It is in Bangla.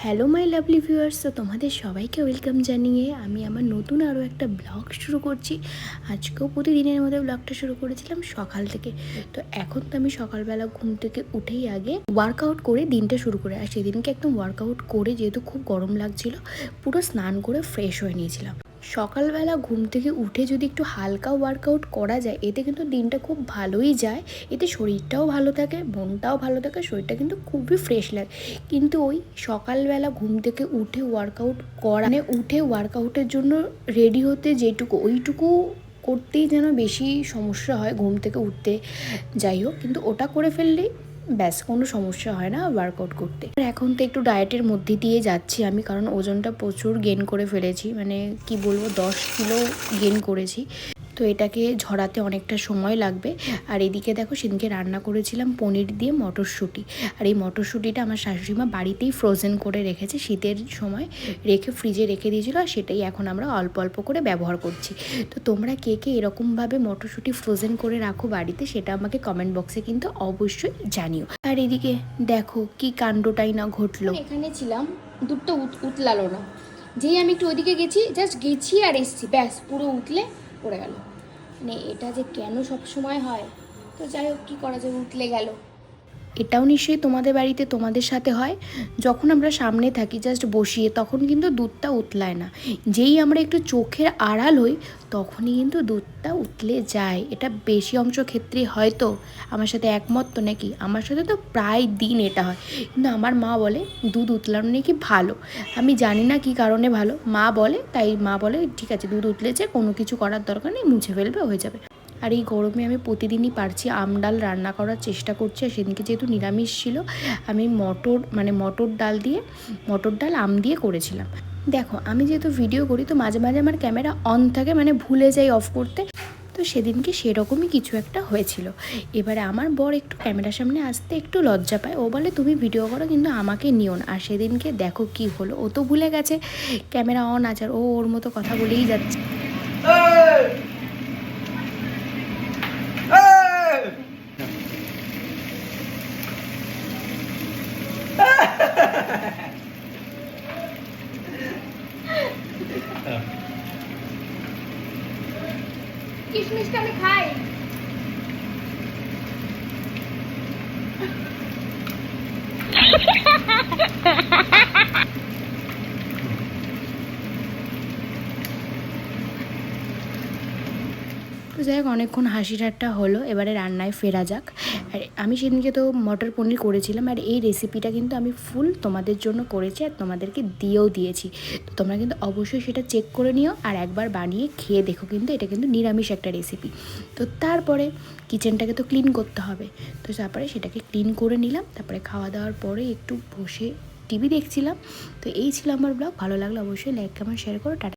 হ্যালো মাই লাভলি ভিউয়ার্স, তো তোমাদের সবাইকে ওয়েলকাম জানিয়ে আমি আমার নতুন আরও একটা ব্লগ শুরু করছি। আজকেও প্রতিদিনের মধ্যে ব্লগটা শুরু করেছিলাম সকাল থেকে। তো এখন তো আমি সকালবেলা ঘুম থেকে উঠেই আগে ওয়ার্কআউট করে দিনটা শুরু করে, আর সেদিনকে একদম ওয়ার্কআউট করে যেহেতু খুব গরম লাগছিল, পুরো স্নান করে ফ্রেশ হয়ে নিয়েছিলাম। সকালবেলা ঘুম থেকে উঠে যদি একটু হালকা ওয়ার্কআউট করা যায়, এতে কিন্তু দিনটা খুব ভালোই যায়। এতে শরীরটাও ভালো থাকে, মনটাও ভালো থাকে, শরীরটা কিন্তু খুবই ফ্রেশ লাগে। কিন্তু ওই সকালবেলা ঘুম থেকে উঠে ওয়ার্কআউট করা, মানে উঠে ওয়ার্কআউটের জন্য রেডি হতে যেটুকু, ওইটুকু করতেই যেন বেশি সমস্যা হয় ঘুম থেকে উঠতে। যাই হোক, কিন্তু ওটা করে ফেললেই ব্যাস কোনো সমস্যা হয় না ওয়ার্কআউট করতে। এখন তো একটু ডায়েটের মধ্যে দিয়ে যাচ্ছি আমি, কারণ ওজনটা প্রচুর গেইন করে ফেলেছি, মানে কি বলবো 10 কিলো গেইন করেছি। তো এটাকে ঝরাতে অনেকটা সময় লাগবে। আর এদিকে দেখো, সেদিনকে রান্না করেছিলাম পনির দিয়ে মটরশুঁটি। আর এই মটরশুঁটিটা আমার শাশুড়িমা বাড়িতেই ফ্রোজেন করে রেখেছে, শীতের সময় রেখে ফ্রিজে রেখে দিয়েছিল, আর সেটাই এখন আমরা অল্প অল্প করে ব্যবহার করছি। তো তোমরা কে কে এরকমভাবে মটরশুঁটি ফ্রোজেন করে রাখো বাড়িতে, সেটা আমাকে কমেন্ট বক্সে কিন্তু অবশ্যই জানিও। আর এদিকে দেখো কি কাণ্ডটাই না ঘটলো। এখানে ছিলাম, দুধটা উতলালো না। যেই আমি একটু ওইদিকে গেছি, জাস্ট গেছি আর এসছি, ব্যাস পুরো উতলে পড়ে গেল। মানে এটা যে কেন সব সময় হয়, তো যাই হোক, কী করা যাবে, উতলে গেল। এটাও নিশ্চয়ই তোমাদের বাড়িতে তোমাদের সাথে হয়, যখন আমরা সামনে থাকি জাস্ট বসিয়ে, তখন কিন্তু দুধটা উতলায় না। যেই আমরা একটু চোখের আড়াল হই, তখনই কিন্তু দুধটা উতলে যায়। এটা বেশি অংশ ক্ষেত্রে হয়তো আমার সাথে একমত তো নাকি? আমার সাথে তো প্রায় দিন এটা হয়। কিন্তু আমার মা বলে দুধ উতলানো নাকি ভালো। আমি জানি না কী কারণে ভালো, মা বলে, তাই মা বলে ঠিক আছে দুধ উতলেছে, কোনো কিছু করার দরকার নেই, মুছে ফেলবে, হয়ে যাবে। আর এই গরমে আমি প্রতিদিনই পারছি আম ডাল রান্না করার চেষ্টা করছি। আর সেদিনকে যেহেতু নিরামিষ ছিল, আমি মটর ডাল আম দিয়ে করেছিলাম। দেখো, আমি যেহেতু ভিডিও করি, তো মাঝে মাঝে আমার ক্যামেরা অন থাকে, মানে ভুলে যাই অফ করতে। তো সেদিনকে সেরকমই কিছু একটা হয়েছিল। এবারে আমার বর একটু ক্যামেরার সামনে আসতে একটু লজ্জা পায়, ও বলে তুমি ভিডিও করো কিন্তু আমাকে নিও না। আর সেদিনকে দেখো কি হলো, ও তো ভুলে গেছে ক্যামেরা অন আছে, আর ও ওর মতো কথা বলেই যাচ্ছে। কিশমিশটা আমি খাই। তো যাই হোক, অনেকক্ষণ হাসি ঠাট্টা হলো, এবারে রান্নায় ফেরা যাক। আর আমি সেদিনকে তো মটর পনির করেছিলাম, আর এই রেসিপিটা কিন্তু আমি ফুল তোমাদের জন্য করেছি, আর তোমাদেরকে দিয়েও দিয়েছি। তো তোমরা কিন্তু অবশ্যই সেটা চেক করে নিও, আর একবার বানিয়ে খেয়ে দেখো। কিন্তু এটা কিন্তু নিরামিষ একটা রেসিপি। তো তারপরে কিচেনটাকে তো ক্লিন করতে হবে, তো তারপরে সেটাকে ক্লিন করে নিলাম। তারপরে খাওয়া দাওয়ার পরে একটু বসে টিভি দেখছিলাম। তো এই ছিল আমার ব্লগ। ভালো লাগলো অবশ্যই লাইক কমেন্ট শেয়ার করো। টাটা।